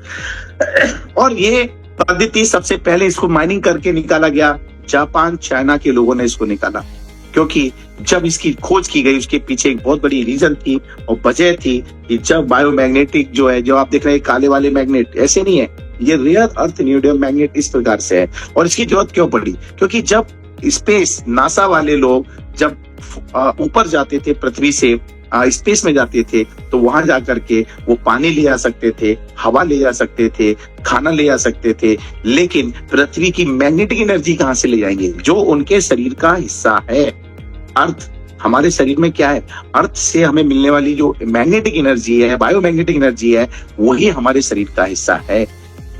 और ये पद्धति सबसे पहले इसको माइनिंग करके निकाला गया, जापान चाइना के लोगों ने इसको निकाला, क्योंकि जब इसकी खोज की गई उसके पीछे एक बहुत बड़ी रीजन थी और वजह थी कि जब बायोमैग्नेटिक जो है, जो आप देख रहे हैं काले वाले मैग्नेट, ऐसे नहीं है, ये रेयर अर्थ न्यूडियम मैग्नेट इस प्रकार से है। और इसकी जरूरत क्यों पड़ी? क्योंकि जब स्पेस नासा वाले लोग जब ऊपर जाते थे, पृथ्वी से स्पेस में जाते थे, तो वहां जाकर के वो पानी ले आ सकते थे, हवा ले जा सकते थे, खाना ले आ सकते थे, लेकिन पृथ्वी की मैग्नेटिक एनर्जी कहां से ले जाएंगे? जो उनके शरीर का हिस्सा है। अर्थ हमारे शरीर में क्या है? अर्थ से हमें मिलने वाली जो मैग्नेटिक एनर्जी है, बायोमैग्नेटिक एनर्जी है, वही हमारे शरीर का हिस्सा है।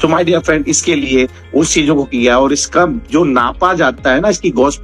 तो माय डियर फ्रेंड, इसके लिए उस चीजों को किया, और इसका जो नापा जाता है ना, इसकी गॉस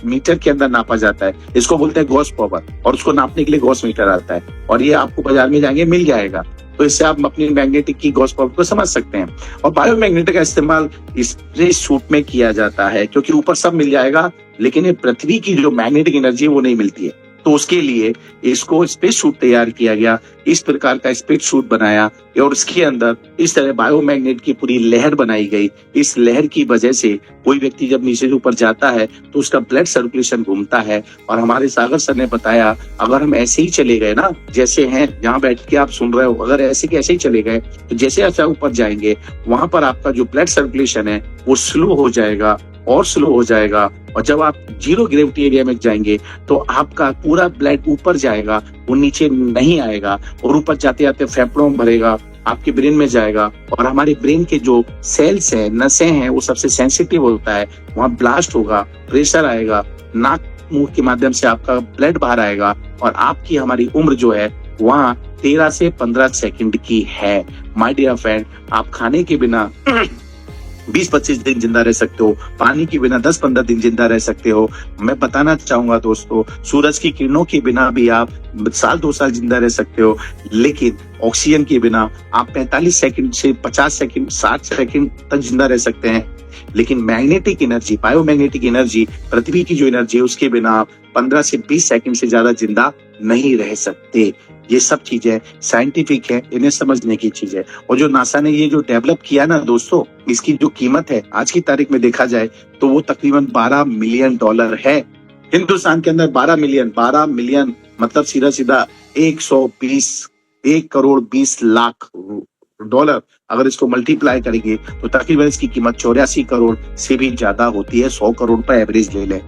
मीटर के अंदर नापा जाता है, इसको बोलते हैं गॉस पावर, और उसको नापने के लिए गॉस मीटर आता है, और ये आपको बाजार में जाएंगे मिल जाएगा। तो इससे आप अपनी मैग्नेटिक की गॉस पावर को समझ सकते हैं। और बायोमैग्नेटिक का इस्तेमाल स्पेस सूट में किया जाता है, क्योंकि ऊपर सब मिल जाएगा, लेकिन ये पृथ्वी की जो मैग्नेटिक एनर्जी है वो नहीं मिलती है। तो उसके लिए इसको स्पेस सूट तैयार किया गया, इस प्रकार का स्पेस सूट बनाया, और इसके अंदर इस तरह बायोमैग्नेट की पूरी लहर बनाई गई। इस लहर की वजह से कोई व्यक्ति जब नीचे से ऊपर जाता है तो उसका ब्लड सर्कुलेशन घूमता है। और हमारे सागर सर ने बताया, अगर हम ऐसे ही चले गए ना, जैसे हैं जहाँ बैठ के आप सुन रहे हो, अगर ऐसे के ऐसे ही चले गए तो जैसे ऐसा ऊपर जाएंगे, वहां पर आपका जो ब्लड सर्कुलेशन है वो स्लो हो जाएगा और स्लो हो जाएगा, और जब आप जीरो ग्रेविटी एरिया में जाएंगे तो आपका पूरा ब्लड ऊपर जाएगा, वो नीचे नहीं आएगा, और ऊपर जाते जाते फेफड़ों में भरेगा, आपके ब्रेन में जाएगा, और हमारे ब्रेन के जो सेल्स हैं, नसें हैं, वो सबसे सेंसिटिव होता है, वहां ब्लास्ट होगा, प्रेशर आएगा, नाक मुंह के माध्यम से आपका ब्लड बाहर आएगा, और आपकी हमारी उम्र जो है वहां 13 से 15 सेकंड की है। माय डियर फ्रेंड, आप खाने के बिना 20-25 दिन जिंदा रह सकते हो, पानी के बिना 10-15 दिन जिंदा रह सकते हो। मैं बताना चाहूंगा दोस्तों, सूरज की किरणों के बिना भी आप 1-2 साल जिंदा रह सकते हो, लेकिन ऑक्सीजन के बिना आप 45 सेकंड से 50 सेकंड 60 सेकंड तक जिंदा रह सकते हैं। लेकिन मैग्नेटिक एनर्जी, बायोमैग्नेटिक एनर्जी, पृथ्वी की जो एनर्जी है, उसके बिना आप 15 से 20 सेकंड से ज्यादा जिंदा नहीं रह सकते। ये सब चीजें साइंटिफिक है, इन्हें समझने की चीज है। और जो नासा ने ये जो डेवलप किया ना दोस्तों, इसकी जो कीमत है आज की तारीख में देखा जाए तो वो तकरीबन $12 मिलियन है। हिंदुस्तान के अंदर 12 मिलियन मतलब सीधा सीधा 1 करोड़ 20 लाख डॉलर। अगर इसको मल्टीप्लाई करेंगे तो तकरीबन इसकी कीमत 84 करोड़ से भी ज्यादा होती है। 100 करोड़ पर एवरेज ले लें।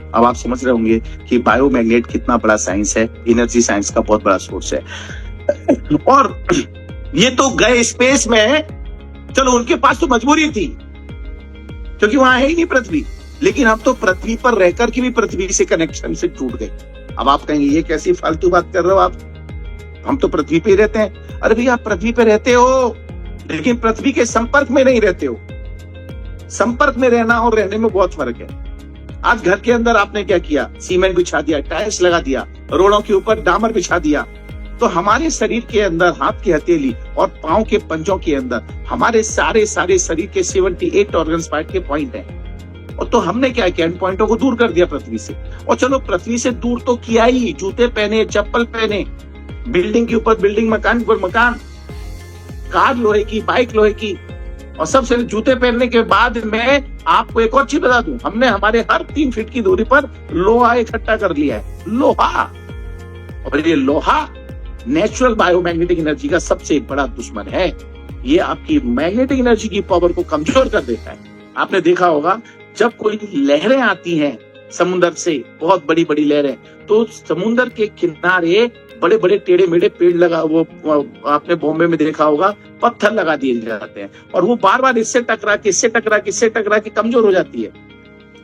अब आप समझ रहे होंगे कि बायोमैग्नेट कितना बड़ा साइंस है, एनर्जी साइंस का बहुत बड़ा सोर्स है। और ये तो गए स्पेस में, चलो उनके पास तो मजबूरी थी क्योंकि वहां है ही नहीं पृथ्वी, लेकिन हम तो पृथ्वी पर रहकर के भी पृथ्वी से कनेक्शन से टूट गए। अब आप कहेंगे ये कैसी फालतू बात कर रहे हो आप, हम तो पृथ्वी पे रहते हैं। अरे भैया, आप पृथ्वी पे रहते हो लेकिन पृथ्वी के संपर्क में नहीं रहते हो। संपर्क में रहना और रहने में बहुत फर्क है। आज घर के अंदर आपने क्या किया? सीमेंट बिछा दिया, टाइल्स लगा दिया, रोडों के ऊपर डामर बिछा दिया। तो हमारे शरीर के अंदर हाथ की हथेली और पांव के पंजों के अंदर हमारे सारे शरीर के 78 ऑर्गन पार्ट के पॉइंट हैं। और तो हमने क्या किया? इन पॉइंटों को दूर कर दिया पृथ्वी से। और चलो पृथ्वी से दूर तो किया ही, जूते पहने, चप्पल पहने, बिल्डिंग के ऊपर बिल्डिंग, मकान पर मकान, कार लोहे की, बाइक लोहे की, और सबसे जूते पहनने के बाद मैं आपको एक और चीज बता दूं, हमने हमारे हर 3 फीट की दूरी पर लोहा इकट्ठा कर लिया है। लोहा, और ये लोहा नेचुरल बायोमैग्नेटिक एनर्जी का सबसे बड़ा दुश्मन है। ये आपकी मैग्नेटिक एनर्जी की पावर को कमजोर कर देता है। आपने देखा होगा जब कोई लहरें आती हैं समुद्र से, बहुत बड़ी बड़ी लहरें, तो समुद्र के किनारे बड़े बड़े टेढ़े मेढ़े पेड़ लगा, वो आपने बॉम्बे में देखा होगा, पत्थर लगा दिए जाते हैं और वो बार बार इससे टकरा के कमजोर हो जाती है।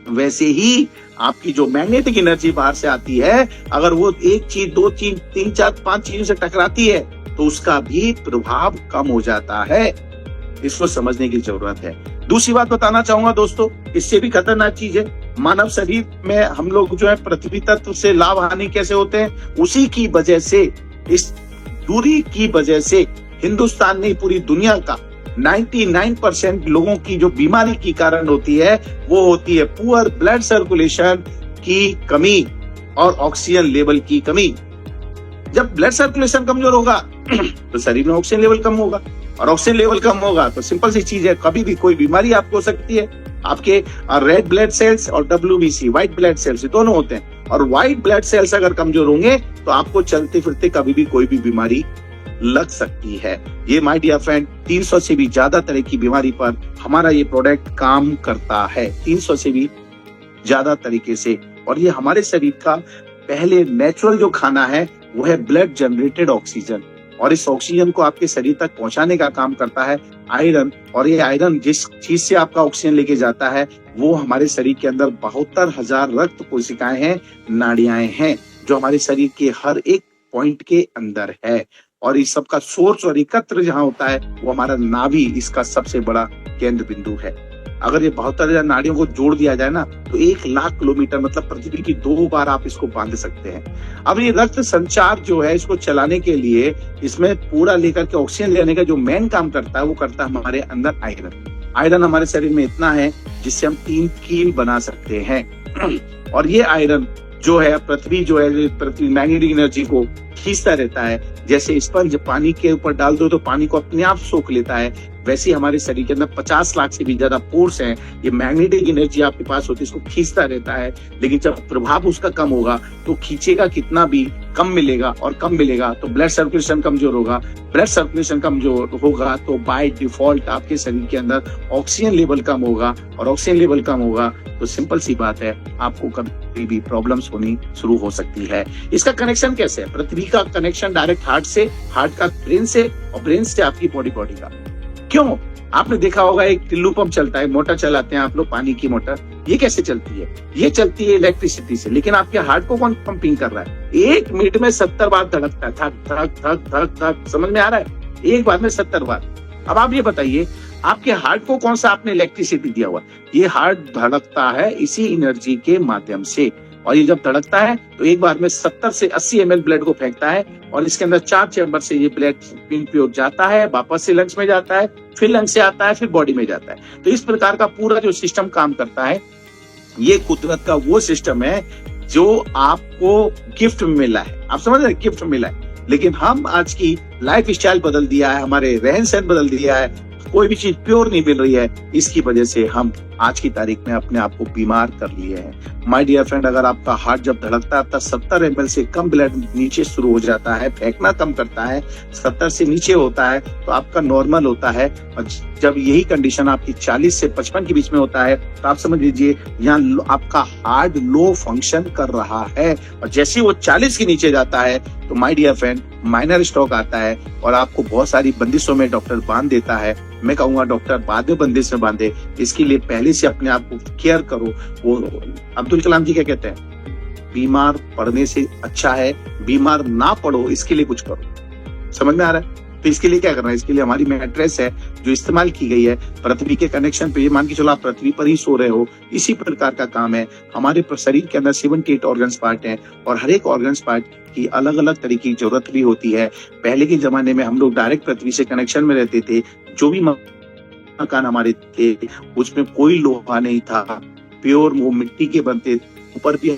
वैसे ही आपकी जो मैग्नेटिक एनर्जी बाहर से आती है, अगर वो एक चीज, दो चीज, तीन चार पांच चीजों से टकराती है तो उसका भी प्रभाव कम हो जाता है। इसको समझने की जरूरत है। दूसरी बात बताना चाहूंगा दोस्तों, इससे भी खतरनाक चीज है, मानव शरीर में हम लोग जो है पृथ्वी तत्व से लाभ हानि कैसे होते हैं, उसी की वजह से, इस दूरी की वजह से हिंदुस्तान नहीं पूरी दुनिया का 99% लोगों की जो बीमारी की कारण होती है वो होती है पुअर ब्लड सर्कुलेशन की कमी और ऑक्सीजन लेवल की कमी। जब ब्लड सर्कुलेशन कमजोर होगा तो शरीर में ऑक्सीजन लेवल कम होगा, और ऑक्सीजन लेवल कम होगा तो सिंपल सी चीज है, कभी भी कोई बीमारी आपको हो सकती है। आपके रेड ब्लड सेल्स और WBC व्हाइट ब्लड सेल्स दोनों होते हैं, और व्हाइट ब्लड सेल्स अगर कमजोर होंगे तो आपको चलते फिरते कभी भी कोई भी बीमारी लग सकती है। ये माय डियर फ्रेंड 300 से भी ज्यादा तरह की बीमारी पर हमारा ये प्रोडक्ट काम करता है, 300 से भी ज्यादा तरीके से। और ये हमारे शरीर का पहले नेचुरल जो खाना है वो है ब्लड जनरेटेड ऑक्सीजन, और इस ऑक्सीजन को आपके शरीर तक पहुंचाने का काम करता है आयरन। और ये आयरन जिस चीज से आपका ऑक्सीजन लेके जाता है वो हमारे शरीर के अंदर 72,000 रक्त कोशिकाएं हैं, नाड़ियां हैं, जो हमारे शरीर के हर एक पॉइंट के अंदर है। और इस सब का सोर्स और एकत्र जहां होता है वो हमारा नाभि इसका सबसे बड़ा केंद्र बिंदु है। अगर ये 72,000 नाड़ियों को जोड़ दिया जाए ना तो 1,00,000 किलोमीटर मतलब पृथ्वी की 2 बार आप इसको बांध सकते हैं। अब ये रक्त संचार जो है इसको चलाने के लिए, इसमें पूरा लेकर के ऑक्सीजन लेने का जो मेन काम करता है वो करता है हमारे अंदर आयरन। आयरन हमारे शरीर में इतना है जिससे हम 3 कील बना सकते हैं। और ये आयरन जो है पृथ्वी मैग्नेटिक एनर्जी को खींचता रहता है। जैसे स्पंज पानी के ऊपर डाल दो तो पानी को अपने आप सोख लेता है, वैसे हमारे शरीर के अंदर 50 लाख से भी ज्यादा पोर्स हैं। ये मैग्नेटिक एनर्जी आपके पास होती है, इसको खींचता रहता है। लेकिन जब प्रभाव उसका कम होगा तो खींचेगा कितना भी कम मिलेगा, और कम मिलेगा तो ब्लड सर्कुलेशन कमजोर होगा। ब्लड सर्कुलेशन कमजोर होगा तो बाय डिफॉल्ट आपके शरीर के अंदर ऑक्सीजन लेवल कम होगा, और ऑक्सीजन लेवल कम होगा तो सिंपल सी बात है आपको कभी भी प्रॉब्लम्स होनी शुरू हो सकती है। इसका कनेक्शन कैसे है? पृथ्वी का कनेक्शन डायरेक्ट हार्ट से, हार्ट का ब्रेन से, और ब्रेन से आपकी बॉडी का। क्यों? आपने देखा होगा एक टिल्लू पंप चलता है, मोटर चलाते हैं आप लोग, पानी की मोटर। ये कैसे चलती है? ये चलती है इलेक्ट्रिसिटी से। लेकिन आपके हार्ट को कौन पंपिंग कर रहा है? 1 मिनट में 70 बार धड़कता है, थक थक थक थक थक। समझ में आ रहा है? एक बार में 70 बार। अब आप ये बताइए आपके हार्ट को कौन सा आपने इलेक्ट्रिसिटी दिया हुआ? ये हार्ट धड़कता है इसी एनर्जी के माध्यम से, और ये जब धड़कता है तो एक बार में 70 से 80 ml ब्लड को फेंकता है, और इसके अंदर 4 चैम्बर से ये ब्लड पिन पे जाता है, वापस से लंग्स में जाता है, फिर लंग्स से आता है, फिर बॉडी में जाता है। तो इस प्रकार का पूरा जो सिस्टम काम करता है, ये कुदरत का वो सिस्टम है जो आपको गिफ्ट में मिला है। आप समझ रहे हैं? गिफ्ट मिला है। लेकिन हम आज की लाइफ स्टाइल बदल दिया है, हमारे रहन सहन बदल दिया है, कोई भी चीज प्योर नहीं मिल रही है। इसकी वजह से हम आज की तारीख में अपने आप को बीमार कर लिए हैं। माय डियर फ्रेंड, अगर आपका हार्ट जब धड़कता है तब 70 ml से कम ब्लड नीचे शुरू हो जाता है, फेंकना कम करता है, 70 से नीचे होता है तो आपका नॉर्मल होता है। और जब यही कंडीशन आपकी 40 से 55 के बीच में होता है तो आप समझ लीजिए यहाँ आपका हार्ट लो फंक्शन कर रहा है। और जैसे वो 40 के नीचे जाता है तो my dear friend minor stroke आता है, और आपको बहुत सारी बंदिशों में डॉक्टर बांध देता है। मैं कहूंगा डॉक्टर बाद में बंदिश में बांधे, इसके लिए पहले से अपने आप को केयर करो। वो अब्दुल कलाम जी क्या कहते हैं? बीमार पड़ने से अच्छा है बीमार ना पड़ो, इसके लिए कुछ करो। समझ में आ रहा है? तो इसके लिए क्या करना है? इसके लिए हमारी मैट्रेस है जो इस्तेमाल की गई है पृथ्वी के कनेक्शन पे। मान के चलो आप पृथ्वी पर ही सो रहे हो, इसी प्रकार का काम है। हमारे शरीर के अंदर 78 ऑर्गन्स पार्ट हैं, और हर एक ऑर्गन्स पार्ट की अलग अलग तरीके की जरूरत भी होती है। पहले के जमाने में हम लोग डायरेक्ट पृथ्वी से कनेक्शन में रहते थे। जो भी मकान हमारे थे उसमें कोई लोहा नहीं था, प्योर वो मिट्टी के बनते, ऊपर भी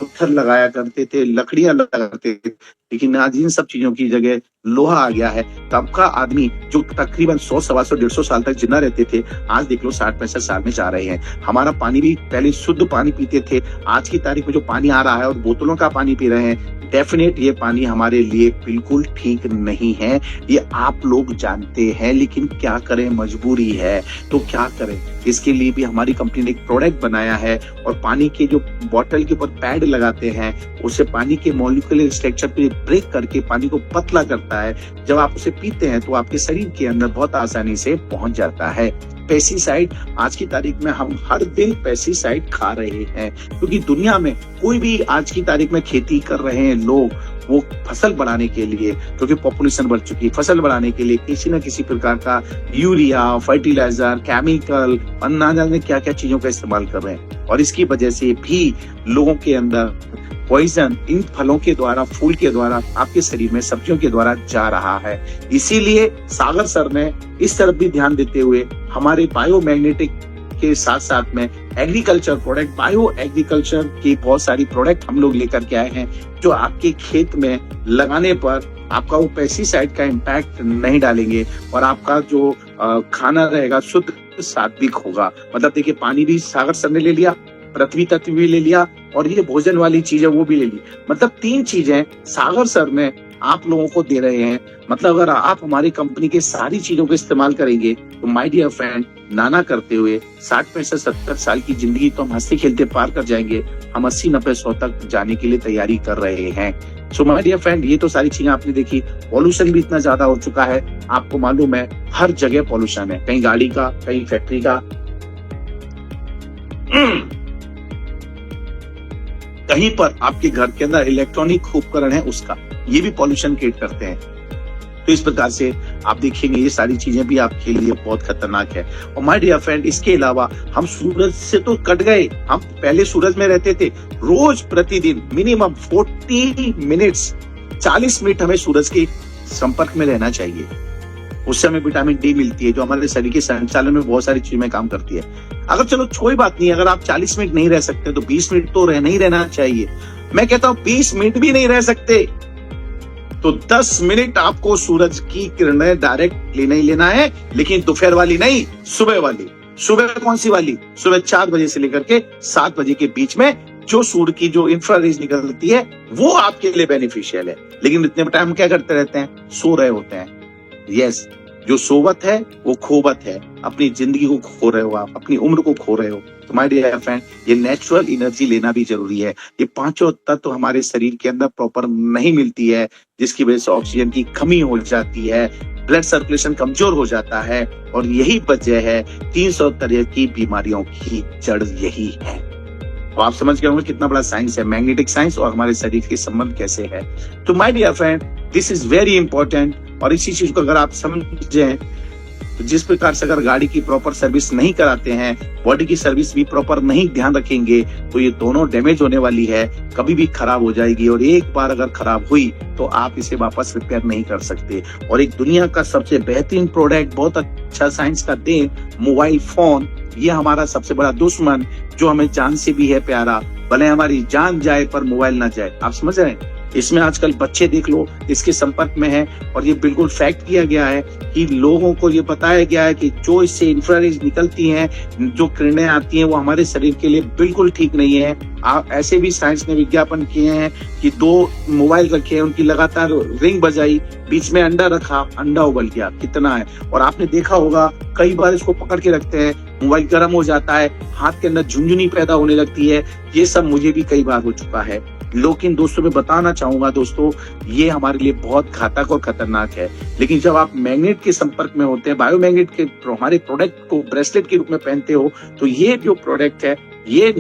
पत्थर लगाया करते थे, लकड़ियां लगाया करते थे। लेकिन आज इन सब चीजों की जगह लोहा आ गया है। तब का आदमी जो तकरीबन 100, 125, 150 साल तक जिंदा रहते थे, आज देख लो 60-65 साल में जा रहे हैं। हमारा पानी भी पहले शुद्ध पानी पीते थे, आज की तारीख में जो पानी आ रहा है और बोतलों का पानी पी रहे हैं, डेफिनेट ये पानी हमारे लिए बिल्कुल ठीक नहीं है। ये आप लोग जानते हैं, लेकिन क्या करें, मजबूरी है। तो क्या करें, इसके लिए भी हमारी कंपनी ने एक प्रोडक्ट बनाया है और पानी के जो बॉटल के ऊपर पैड लगाते हैं, उससे पानी के मॉलिक्यूलर स्ट्रक्चर पे ब्रेक करके पानी को पतला करता है। जब आप उसे पीते हैं तो आपके शरीर के अंदर बहुत आसानी से पहुंच जाता है। पेस्टिसाइड, आज की तारीख में हम हर दिन पेस्टिसाइड खा रहे हैं, क्योंकि दुनिया में कोई भी आज की तारीख में खेती कर रहे हैं लोग, वो फसल बढ़ाने के लिए, क्योंकि पॉपुलेशन बढ़ चुकी है, फसल बढ़ाने के लिए किसी न किसी प्रकार का यूरिया, फर्टिलाइजर, केमिकल, ना जाने क्या क्या चीजों का इस्तेमाल कर रहे हैं। और इसकी वजह से भी लोगों के अंदर पॉइजन इन फलों के द्वारा, फूल के द्वारा, आपके शरीर में सब्जियों के द्वारा जा रहा है। इसीलिए सागर सर ने इस तरफ भी ध्यान देते हुए हमारे बायोमैग्नेटिक के साथ साथ में एग्रीकल्चर प्रोडक्ट, बायो एग्रीकल्चर की बहुत सारी प्रोडक्ट हम लोग लेकर के आए हैं, जो आपके खेत में लगाने पर आपका वो पेस्टिसाइड का इम्पैक्ट नहीं डालेंगे और आपका जो खाना रहेगा शुद्ध सात्विक होगा। मतलब देखिए, पानी भी सागर सर ने ले लिया, पृथ्वी तत्व भी ले लिया और ये भोजन वाली चीजें वो भी ले ली। मतलब 3 चीजें सागर सर ने आप लोगों को दे रहे हैं। मतलब अगर आप हमारी कंपनी के सारी चीजों का इस्तेमाल करेंगे तो माय डियर फ्रेंड, नाना करते हुए 60, 65, 70 साल की जिंदगी तो हम हंसते खेलते पार कर जाएंगे। हम 80, 90, 100 तक जाने के लिए तैयारी कर रहे हैं। सो माय डियर फ्रेंड, ये तो सारी चीजें आपने देखी। पॉल्यूशन भी इतना ज्यादा हो चुका है, आपको मालूम है, हर जगह पॉल्यूशन है, कहीं गाड़ी का, कहीं फैक्ट्री का, कहीं पर आपके घर के अंदर इलेक्ट्रॉनिक उपकरण है उसका, ये भी पॉल्यूशन क्रिएट करते हैं। तो इस प्रकार से आप देखेंगे ये सारी चीजें भी आपके लिए बहुत खतरनाक है। और माय डियर फ्रेंड, इसके अलावा हम सूरज से तो कट गए, हम पहले सूरज में रहते थे, रोज प्रतिदिन मिनिमम 40 मिनट्स, 40 मिनट हमें सूरज के संपर्क में रहना चाहिए। उससे हमें विटामिन डी मिलती है, जो हमारे शरीर के संचालन में बहुत सारी चीजों में काम करती है। अगर चलो कोई बात नहीं, अगर आप 40 मिनट नहीं रह सकते तो 20 मिनट तो रहना चाहिए। मैं कहता हूं 20 मिनट भी नहीं रह सकते तो 10 मिनट आपको सूरज की किरणें डायरेक्ट लेना ही लेना है, लेकिन दोपहर वाली नहीं, सुबह वाली। सुबह कौन सी वाली? सुबह 4 बजे से लेकर के 7 बजे के बीच में जो सूर्य की जो इंफ्रारेज निकलती है वो आपके लिए बेनिफिशियल है। लेकिन इतने टाइम हम क्या करते रहते हैं? सो रहे होते हैं। यस, जो सोवत है वो खोवत है। अपनी जिंदगी को खो रहे हो आप, अपनी उम्र को खो रहे हो। तो माय डियर फ्रेंड, ये नेचुरल एनर्जी लेना भी जरूरी है। ये 5 तत्व हमारे शरीर के अंदर प्रॉपर नहीं मिलती है, जिसकी वजह से ऑक्सीजन की कमी हो जाती है, ब्लड सर्कुलेशन कमजोर हो जाता है, और यही वजह है 300 तरह की बीमारियों की जड़ यही है। तो आप समझ गए होंगे कितना बड़ा साइंस है, मैग्नेटिक साइंस और हमारे शरीर के संबंध कैसे है। तो my dear friend, this is very important. और इसी चीज को अगर आप समझें तो जिस प्रकार से अगर गाड़ी की प्रॉपर सर्विस नहीं कराते हैं, बॉडी की सर्विस भी प्रॉपर नहीं ध्यान रखेंगे, तो ये दोनों डैमेज होने वाली है, कभी भी खराब हो जाएगी। और एक बार अगर खराब हुई तो आप इसे वापस रिपेयर नहीं कर सकते। और एक दुनिया का सबसे बेहतरीन प्रोडक्ट, बहुत अच्छा साइंस का देन, मोबाइल फोन, ये हमारा सबसे बड़ा दुश्मन, जो हमें जान से भी है प्यारा। भले हमारी जान जाए पर मोबाइल ना जाए। आप समझ रहे हैं? इसमें आजकल बच्चे देख लो इसके संपर्क में है, और ये बिल्कुल फैक्ट किया गया है कि लोगों को ये बताया गया है कि जो इससे इंफ्रारेज निकलती हैं, जो किरणें आती हैं, वो हमारे शरीर के लिए बिल्कुल ठीक नहीं है। ऐसे भी साइंस ने विज्ञापन किए हैं कि 2 मोबाइल रखे हैं, उनकी लगातार रिंग बजाई, बीच में अंडा रखा, अंडा उबल गया, कितना है। और आपने देखा होगा कई बार इसको पकड़ के रखते हैं, मोबाइल गर्म हो जाता है, हाथ के अंदर झुनझुनी पैदा होने लगती है। ये सब मुझे भी कई बार हो चुका है। लेकिन दोस्तों, मैं बताना चाहूंगा दोस्तों, ये हमारे लिए बहुत घातक और खतरनाक है। लेकिन जब आप मैग्नेट के संपर्क में होते हैं, बायोमैग्नेट के हमारे प्रोडक्ट को ब्रेसलेट के रूप में पहनते हो, तो ये जो प्रोडक्ट है, ये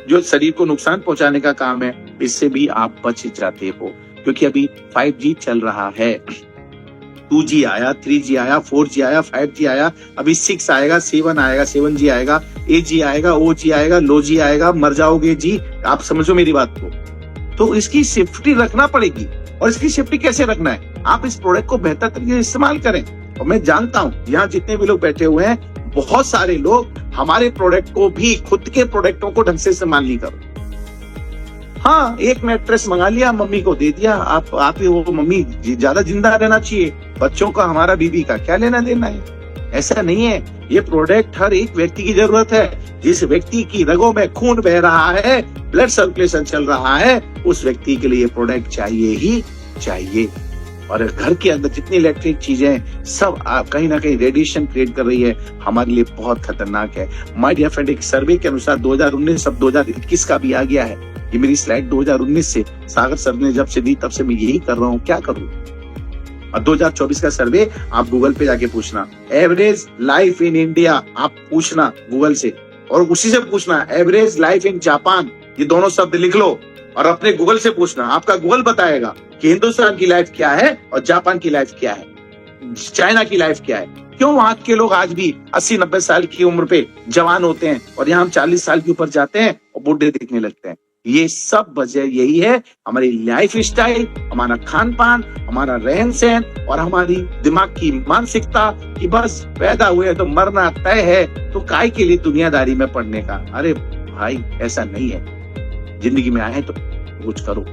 जो शरीर को नुकसान पहुंचाने का काम है, इससे भी आप बच जाते हो। क्योंकि अभी 5G चल रहा है, 2G आया, 3G आया, 4G आया, 5G आया, अभी 6 आएगा, 7 आएगा, 7G आएगा, 8G आएगा, OG आएगा, LOG आएगा, मर जाओगे जी। आप समझो मेरी बात को। तो इसकी सेफ्टी रखना पड़ेगी। और इसकी सेफ्टी कैसे रखना है? आप इस प्रोडक्ट को बेहतर तरीके से इस्तेमाल करें। और मैं जानता हूं यहाँ जितने भी लोग बैठे हुए हैं, बहुत सारे लोग हमारे प्रोडक्ट को भी, खुद के प्रोडक्टों को ढंग से इस्तेमाल नहीं कर रहे। हाँ, एक मैट्रेस मंगा लिया, मम्मी को दे दिया, आप ही वो मम्मी ज्यादा जिंदा रहना चाहिए, बच्चों का हमारा बीबी का क्या लेना देना है। ऐसा नहीं है, ये प्रोडक्ट हर एक व्यक्ति की जरूरत है। जिस व्यक्ति की रगों में खून बह रहा है, ब्लड सर्कुलेशन चल रहा है, उस व्यक्ति के लिए ये प्रोडक्ट चाहिए ही चाहिए। और घर के अंदर जितनी इलेक्ट्रिक चीजें हैं, सब कहीं ना कहीं रेडिएशन क्रिएट कर रही है, हमारे लिए बहुत खतरनाक है। माय डियर फ्रेंड, एक सर्वे के अनुसार 2019 अब 2021 का भी आ गया है। ये मेरी स्लाइड 2019 से सागर सर ने जब से दी तब से मैं यही कर रहा हूँ, क्या करूँ। और 2024 का सर्वे आप गूगल पे जाके पूछना, एवरेज लाइफ इन इंडिया, आप पूछना गूगल से, और उसी से पूछना एवरेज लाइफ इन जापान, ये दोनों शब्द लिख लो और अपने गूगल से पूछना। आपका गूगल बताएगा कि हिंदुस्तान की लाइफ क्या है और जापान की लाइफ क्या है, चाइना की लाइफ क्या है। क्यों वहां के लोग आज भी 80-90 साल की उम्र पे जवान होते हैं और यहाँ हम 40 साल के ऊपर जाते हैं और बूढ़े दिखने लगते हैं। ये सब वजह यही है, हमारी लाइफ स्टाइल, हमारा खान पान, हमारा रहन सहन और हमारी दिमाग की मानसिकता कि बस पैदा हुए तो मरना तय है, तो काय के लिए दुनियादारी में पड़ने का। अरे भाई, ऐसा नहीं है, जिंदगी में आए तो कुछ करो।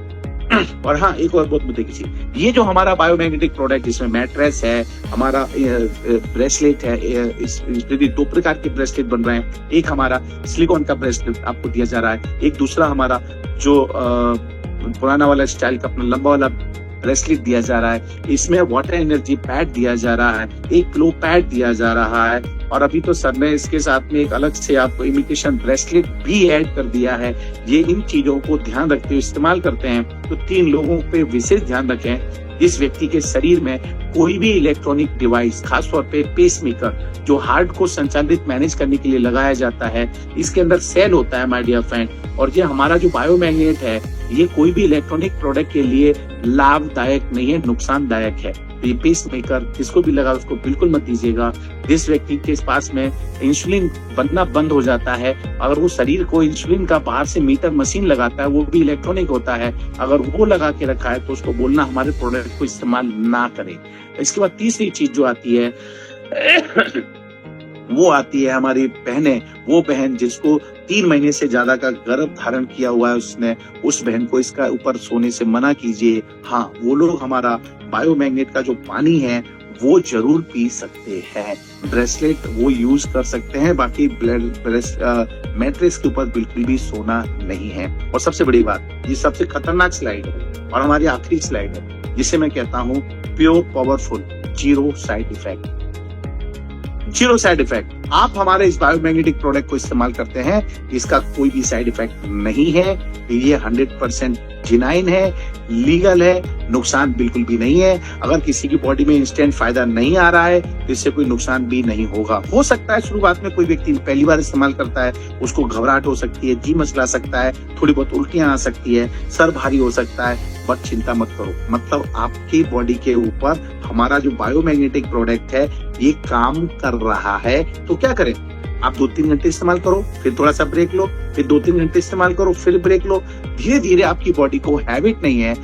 और हाँ, एक और बहुत मुद्दे की चीज, ये जो हमारा बायोमैग्नेटिक प्रोडक्ट, जिसमें मैट्रेस है, हमारा ब्रेसलेट है, इसमें 2 प्रकार के ब्रेसलेट बन रहे हैं। एक हमारा सिलिकॉन का ब्रेसलेट आपको दिया जा रहा है, एक दूसरा हमारा जो पुराना वाला स्टाइल का अपना लंबा वाला ब्रेसलेट दिया जा रहा है। इसमें वाटर एनर्जी पैड दिया जा रहा है, एक ग्लो पैड दिया जा रहा है, और अभी तो सर ने इसके साथ में एक अलग से आपको इमिटेशन ब्रेसलेट भी ऐड कर दिया है। ये इन चीजों को ध्यान रखते हुए इस्तेमाल करते हैं तो 3 लोगों पे विशेष ध्यान रखें। इस व्यक्ति के शरीर में कोई भी इलेक्ट्रॉनिक डिवाइस, खासतौर पे पेसमेकर, जो हार्ट को संचालित मैनेज करने के लिए लगाया जाता है, इसके अंदर सेल होता है माय डियर फ्रेंड। और ये हमारा जो बायोमैग्नेट है, ये कोई भी इलेक्ट्रॉनिक प्रोडक्ट के लिए लाभदायक नहीं है, नुकसानदायक है। ये पेसमेकर जिसको भी लगा उसको बिल्कुल मत दीजिएगा। जिस व्यक्ति के पास में इंसुलिन बनना बंद हो जाता है, अगर वो शरीर को इंसुलिन का बाहर से मीटर मशीन लगाता है, वो भी इलेक्ट्रॉनिक होता है, अगर वो लगा के रखा है तो उसको बोलना हमारे प्रोडक्ट को इस्तेमाल ना करें। इसके बाद तीसरी चीज जो आती है वो आती है हमारी बहनें, वो बहन जिसको 3 महीने से ज्यादा का गर्भ धारण किया हुआ है उसने, उस बहन को इसका ऊपर सोने से मना कीजिए। हाँ, वो लोग हमारा बायोमैग्नेट का जो पानी है वो जरूर पी सकते हैं, ब्रेसलेट वो यूज कर सकते हैं, बाकी मैट्रेस के ऊपर बिल्कुल भी सोना नहीं है। और सबसे बड़ी बात, ये सबसे खतरनाक स्लाइड है और हमारी आखिरी स्लाइड है, जिसे मैं कहता हूँ pure powerful, zero side effect. Zero side effect. आप हमारे इस बायोमैग्नेटिक प्रोडक्ट को इस्तेमाल करते हैं, इसका कोई भी साइड इफेक्ट नहीं है, ये 100% जेन्युइन है, लीगल है, नुकसान बिल्कुल भी नहीं है। अगर किसी की बॉडी में इंस्टेंट फायदा नहीं आ रहा है तो इससे कोई नुकसान भी नहीं होगा। हो सकता है शुरुआत में कोई व्यक्ति पहली बार इस्तेमाल करता है, उसको घबराहट हो सकती है, जी मचला सकता है, थोड़ी बहुत उल्टियां आ सकती है, सर भारी हो सकता है, बट चिंता मत करो। मतलब आपकी बॉडी के ऊपर हमारा जो बायोमैग्नेटिक प्रोडक्ट है ये काम कर रहा है, तो क्या करें, आप 2-3 घंटे इस्तेमाल करो, फिर थोड़ा सा ब्रेक लो, फिर 2-3 घंटे इस्तेमाल करो, फिर ब्रेक लो। धीरे धीरे आपकी बॉडी को हैबिट नहीं है,